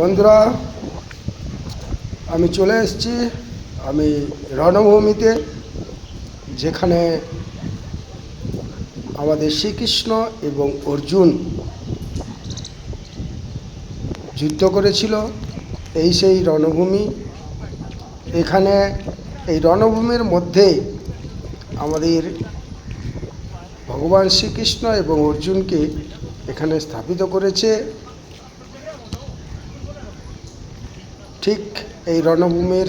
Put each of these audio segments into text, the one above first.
বন্ধুরা, আমি চলে এসেছি আমি রণভূমিতে, যেখানে আমাদের শ্রীকৃষ্ণ এবং অর্জুন যুদ্ধ করেছিল। এই সেই রণভূমি। এখানে এই রণভূমির মধ্যে আমাদের ভগবান শ্রীকৃষ্ণ এবং অর্জুনকে এখানে স্থাপিত করেছে। ঠিক এই রণভূমির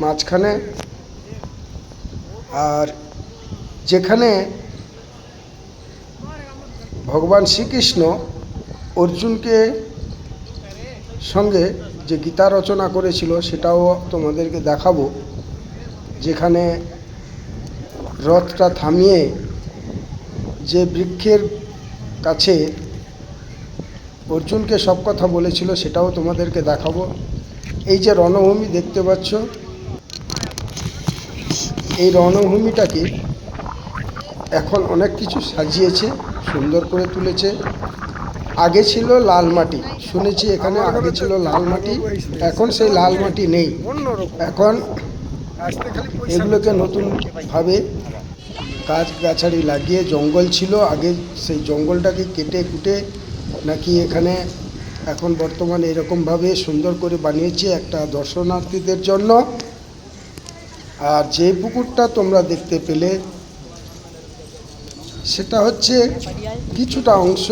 মাঝখানে, আর যেখানে ভগবান শ্রীকৃষ্ণ অর্জুনকে সঙ্গে যে গীতা রচনা করেছিল সেটাও তোমাদেরকে দেখাবো। যেখানে রথটা থামিয়ে যে বৃক্ষের কাছে অর্জুনকে সব কথা বলেছিল সেটাও তোমাদেরকে দেখাবো। এই যে রণভূমি দেখতে পাচ্ছ, এই রণভূমিটাকে এখন অনেক কিছু সাজিয়েছে, সুন্দর করে তুলেছে। আগে ছিল লাল মাটি, শুনেছি এখানে আগে ছিল লাল মাটি, এখন সেই লাল মাটি নেই। এখন এগুলোকে নতুনভাবে গাছগাছালি লাগিয়ে, জঙ্গল ছিল আগে, সেই জঙ্গলটাকে কেটে কুটে নাকি এখানে এখন বর্তমানে এরকমভাবে সুন্দর করে বানিয়েছে একটা দর্শনার্থীদের জন্য। আর যে পুকুরটা তোমরা দেখতে পেলে সেটা হচ্ছে কিছুটা অংশ,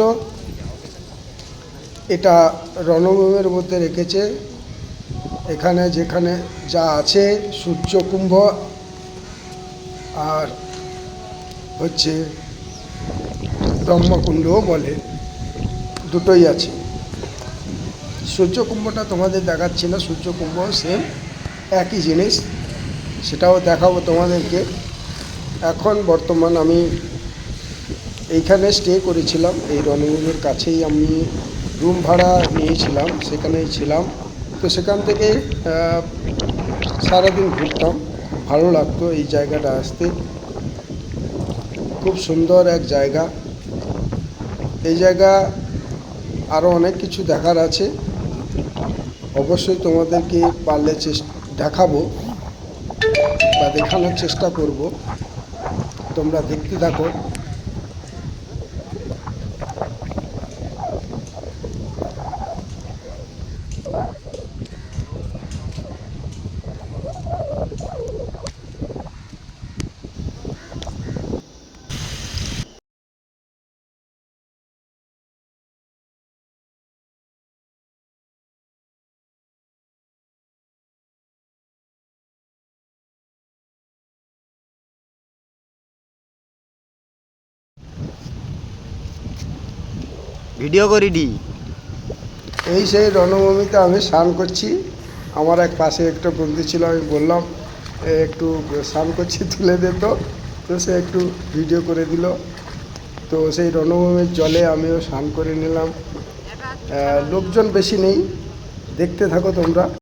এটা রণভূমির মধ্যে রেখেছে। এখানে যেখানে যা আছে সূর্যকুম্ভ আর হচ্ছে ব্রহ্মকুণ্ডও বলে, দুটোই আছে। সূর্যকুম্ভটা তোমাদের দেখাচ্ছি না, সূর্যকুম্ভ সেম একই জিনিস, সেটাও দেখাবো তোমাদেরকে। এখন বর্তমান আমি এইখানে স্টে করেছিলাম, এই রণভূমির কাছেই আমি রুম ভাড়া নিয়েছিলাম, সেখানেই ছিলাম। তো সেখান থেকে সারাদিন ঘুরতাম, ভালো লাগতো এই জায়গাটা আসতে। খুব সুন্দর এক জায়গা। এই জায়গা আরও অনেক কিছু দেখার আছে, অবশ্যই তোমাদেরকে পারলে দেখাবো বা দেখানোর চেষ্টা করব। তোমরা দেখতে থাকো। ভিডিও করি দি। এই সেই রণভূমিতে আমি স্নান করছি। আমার এক পাশে একটা বন্ধু ছিল, আমি বললাম একটু স্নান করছি, তুলে দিত। তো সে একটু ভিডিও করে দিল। তো সেই রণভূমির জলে আমিও স্নান করে নিলাম। লোকজন বেশি নেই, দেখতে থাকো তোমরা।